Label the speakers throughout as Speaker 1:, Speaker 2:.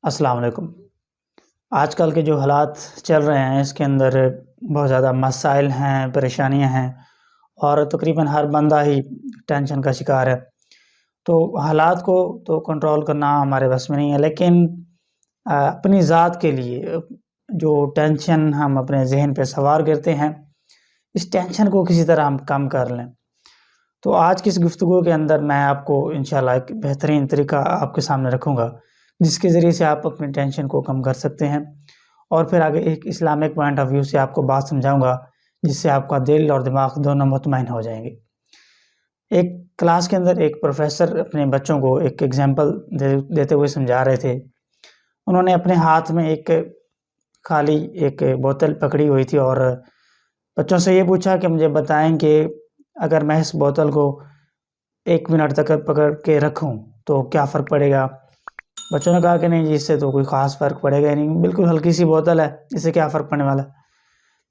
Speaker 1: السلام علیکم۔ آج کل کے جو حالات چل رہے ہیں اس کے اندر بہت زیادہ مسائل ہیں، پریشانیاں ہیں اور تقریباً ہر بندہ ہی ٹینشن کا شکار ہے۔ تو حالات کو تو کنٹرول کرنا ہمارے بس میں نہیں ہے، لیکن اپنی ذات کے لیے جو ٹینشن ہم اپنے ذہن پہ سوار کرتے ہیں، اس ٹینشن کو کسی طرح ہم کم کر لیں۔ تو آج کی اس گفتگو کے اندر میں آپ کو انشاءاللہ ایک بہترین طریقہ آپ کے سامنے رکھوں گا، جس کے ذریعے سے آپ اپنی ٹینشن کو کم کر سکتے ہیں، اور پھر آگے ایک اسلامک پوائنٹ آف ویو سے آپ کو بات سمجھاؤں گا، جس سے آپ کا دل اور دماغ دونوں مطمئن ہو جائیں گے۔ ایک کلاس کے اندر ایک پروفیسر اپنے بچوں کو ایک ایگزامپل دیتے ہوئے سمجھا رہے تھے۔ انہوں نے اپنے ہاتھ میں ایک خالی ایک بوتل پکڑی ہوئی تھی اور بچوں سے یہ پوچھا کہ مجھے بتائیں کہ اگر میں اس بوتل کو 1 منٹ تک پکڑ کے رکھوں تو کیا فرق پڑے گا؟ بچوں نے کہا کہ نہیں جی، اس سے تو کوئی خاص فرق پڑے گا ہی نہیں، بالکل ہلکی سی بوتل ہے، اس سے کیا فرق پڑنے والا ہے۔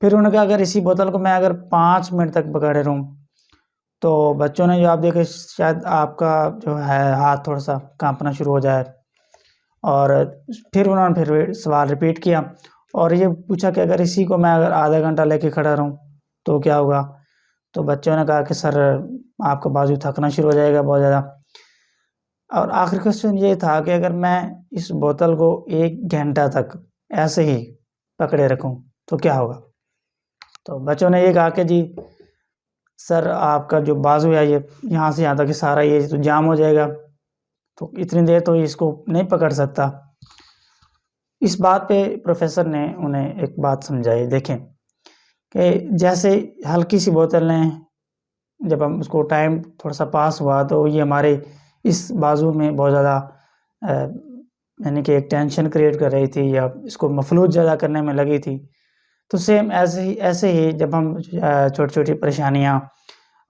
Speaker 1: پھر انہوں نے کہا اگر اسی بوتل کو میں اگر 5 منٹ تک پکڑے رہوں تو بچوں نے جواب دیا کہ شاید آپ کا جو ہے ہاتھ تھوڑا سا کانپنا شروع ہو جائے، اور پھر انہوں نے پھر سوال ریپیٹ کیا اور یہ پوچھا کہ اگر اسی کو میں اگر آدھا گھنٹہ لے کے کھڑا رہوں تو کیا ہوگا؟ تو بچوں نے کہا کہ سر آپ کا بازو تھکنا شروع ہو جائے گا بہت زیادہ۔ اور آخری کوسچن یہ تھا کہ اگر میں اس بوتل کو 1 گھنٹہ تک ایسے ہی پکڑے رکھوں تو کیا ہوگا؟ تو بچوں نے یہ کہا کہ جی سر آپ کا جو بازو ہے یہ یہاں سے یہاں تک سارا یہ تو جام ہو جائے گا، تو اتنی دیر تو اس کو نہیں پکڑ سکتا۔ اس بات پہ پروفیسر نے انہیں ایک بات سمجھائی، دیکھیں کہ جیسے ہلکی سی بوتل نے جب ہم اس کو ٹائم تھوڑا سا پاس ہوا تو یہ ہمارے اس بازو میں بہت زیادہ یعنی کہ ایک ٹینشن کریٹ کر رہی تھی یا اس کو مفلوج زیادہ کرنے میں لگی تھی۔ تو سیم ایسے ہی جب ہم چھوٹی چھوٹی پریشانیاں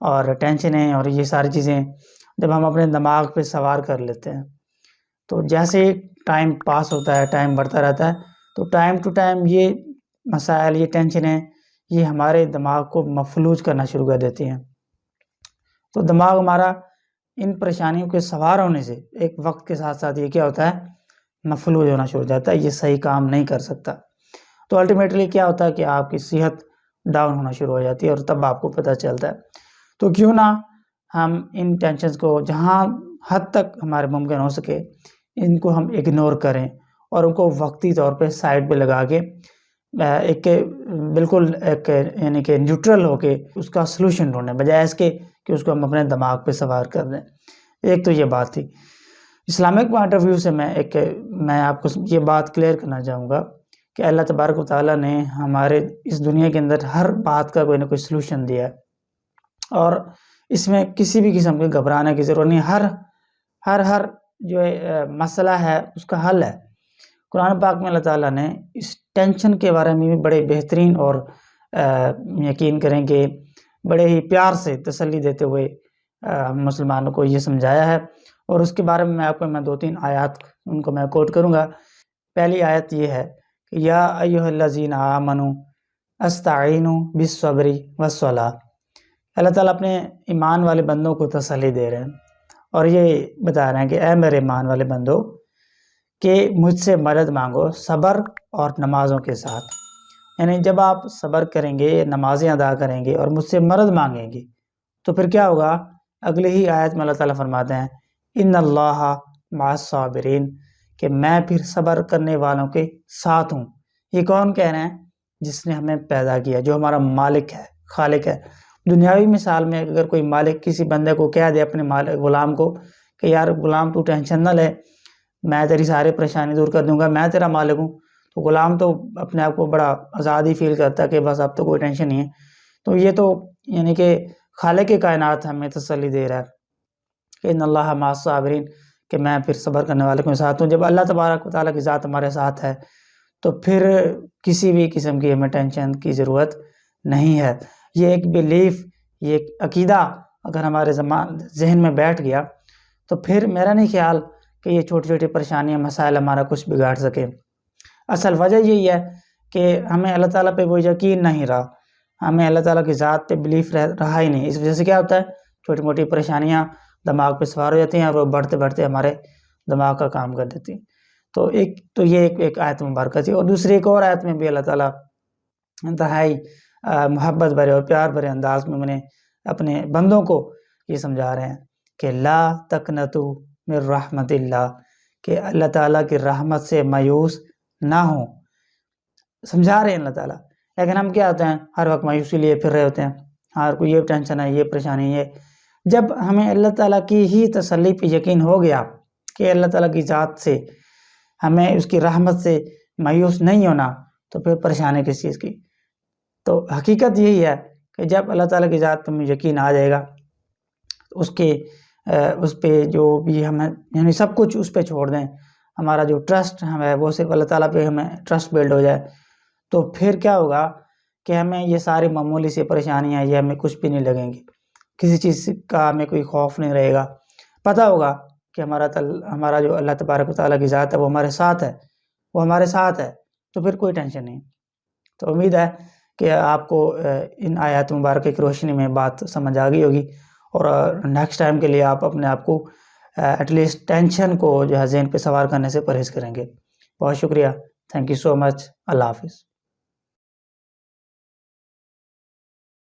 Speaker 1: اور ٹینشنیں اور یہ ساری چیزیں جب ہم اپنے دماغ پہ سوار کر لیتے ہیں تو جیسے ٹائم پاس ہوتا ہے، ٹائم بڑھتا رہتا ہے، تو ٹائم ٹو ٹائم یہ مسائل، یہ ٹینشنیں یہ ہمارے دماغ کو مفلوج کرنا شروع کر دیتی ہیں۔ تو دماغ ہمارا ان پریشانیوں کے سوار ہونے سے ایک وقت کے ساتھ ساتھ یہ کیا ہوتا ہے، مفلوج ہونا شروع ہو جاتا ہے، یہ صحیح کام نہیں کر سکتا۔ تو الٹیمیٹلی کیا ہوتا ہے کہ آپ کی صحت ڈاؤن ہونا شروع ہو جاتی ہے، اور تب آپ کو پتہ چلتا ہے۔ تو کیوں نہ ہم ان ٹینشنز کو جہاں حد تک ہمارے ممکن ہو سکے ان کو ہم اگنور کریں اور ان کو وقتی طور پہ سائڈ پہ لگا کے ایک بالکل ایک یعنی کہ نیوٹرل ہو کے اس کا سلوشن ڈھونڈیں، بجائے اس کے کہ اس کو ہم اپنے دماغ پہ سوار کر دیں۔ ایک تو یہ بات تھی۔ اسلامک پوائنٹ آف ویو سے میں آپ کو یہ بات کلیئر کرنا چاہوں گا کہ اللہ تبارک و تعالیٰ نے ہمارے اس دنیا کے اندر ہر بات کا کوئی نہ کوئی سلوشن دیا ہے، اور اس میں کسی بھی قسم کے گھبرانے کی ضرورت نہیں۔ ہر جو مسئلہ ہے اس کا حل ہے۔ قرآن پاک میں اللہ تعالیٰ نے اس ٹینشن کے بارے میں بھی بڑے بہترین اور یقین کریں کہ بڑے ہی پیار سے تسلی دیتے ہوئے ہم مسلمانوں کو یہ سمجھایا ہے، اور اس کے بارے میں آپ کو 2-3 آیات ان کو میں کوٹ کروں گا۔ پہلی آیت یہ ہے کہ یا ایھا الذین آمنوا استعینوا بالصبر والصلاۃ۔ اللہ تعالیٰ اپنے ایمان والے بندوں کو تسلی دے رہے ہیں اور یہ بتا رہے ہیں کہ اے میرے ایمان والے بندو کہ مجھ سے مدد مانگو صبر اور نمازوں کے ساتھ۔ یعنی جب آپ صبر کریں گے، نمازیں ادا کریں گے اور مجھ سے مدد مانگیں گے تو پھر کیا ہوگا؟ اگلی ہی آیت میں اللہ تعالیٰ فرماتے ہیں ان اللہ مع الصابرین، کہ میں پھر صبر کرنے والوں کے ساتھ ہوں۔ یہ کون کہہ رہے ہیں؟ جس نے ہمیں پیدا کیا، جو ہمارا مالک ہے، خالق ہے۔ دنیاوی مثال میں اگر کوئی مالک کسی بندے کو کہہ دے، اپنے غلام کو، کہ یار غلام تو ٹینشن نہ لے، میں تیری ساری پریشانی دور کر دوں گا، میں تیرا مالک ہوں، تو غلام تو اپنے آپ کو بڑا آزادی فیل کرتا ہے کہ بس اب تو کوئی ٹینشن نہیں ہے۔ تو یہ تو یعنی کہ خالق کائنات ہمیں تسلی دے رہا ہے کہ ان اللہ مع الصابرین، کہ میں پھر صبر کرنے والے کے ساتھ ہوں۔ جب اللہ تبارک و تعالیٰ کی ذات ہمارے ساتھ ہے تو پھر کسی بھی قسم کی ہمیں ٹینشن کی ضرورت نہیں ہے۔ یہ ایک بیلیف، یہ ایک عقیدہ اگر ہمارے ذہن میں بیٹھ گیا تو پھر میرا نہیں خیال کہ یہ چھوٹی چھوٹی پریشانیاں، مسائل ہمارا کچھ بگاڑ سکے۔ اصل وجہ یہی ہے کہ ہمیں اللہ تعالیٰ پہ وہ یقین نہیں رہا، ہمیں اللہ تعالیٰ کی ذات پہ بلیف رہا ہی نہیں۔ اس وجہ سے کیا ہوتا ہے؟ چھوٹی موٹی پریشانیاں دماغ پہ سوار ہو جاتی ہیں اور وہ بڑھتے بڑھتے ہمارے دماغ کا کام کر دیتی ہیں۔ تو یہ ایک آیت مبارکہ تھی. اور دوسری ایک اور آیت میں بھی اللہ تعالیٰ انتہائی محبت بھرے اور پیار بھرے انداز میں انہیں اپنے بندوں کو یہ سمجھا رہے ہیں کہ لا تقنطوا من رحمت اللہ، کہ اللہ تعالیٰ کی رحمت سے مایوس نہ ہوں. سمجھا رہے ہیں اللہ تعالیٰ. لیکن ہم کیا ہوتے ہیں، ہر وقت مایوسی لیے پھر رہے ہوتے ہیں، ہر کوئی یہ ٹینشن ہے، یہ پریشانی ہے. جب ہمیں اللہ تعالیٰ کی ہی تسلی پہ یقین ہو گیا کہ اللہ تعالیٰ کی ذات سے ہمیں اس کی رحمت سے مایوس نہیں ہونا، تو پھر پریشانی کس چیز کی. تو حقیقت یہی ہے کہ جب اللہ تعالیٰ کی ذات پہ ہمیں یقین آ جائے گا، اس پہ جو بھی ہمیں یعنی سب کچھ اس پہ چھوڑ دیں، ہمارا جو ٹرسٹ ہے وہ صرف اللہ تعالیٰ پہ ہمیں ٹرسٹ بلڈ ہو جائے، تو پھر کیا ہوگا کہ ہمیں یہ ساری معمولی سی پریشانیاں یہ ہمیں کچھ بھی نہیں لگیں گی، کسی چیز کا ہمیں کوئی خوف نہیں رہے گا. پتہ ہوگا کہ ہمارا جو اللہ تبارک و تعالیٰ کی ذات ہے وہ ہمارے ساتھ ہے، تو پھر کوئی ٹینشن نہیں. تو امید ہے کہ آپ کو ان آیات مبارکہ کی روشنی میں بات سمجھ آ گئی ہوگی، اور نیکسٹ ٹائم کے لیے آپ اپنے آپ کو ایٹ لیسٹ ٹینشن کو جو ہے ذہن پہ سوار کرنے سے پرہیز کریں گے. بہت شکریہ. تھینک یو سو مچ. اللہ حافظ.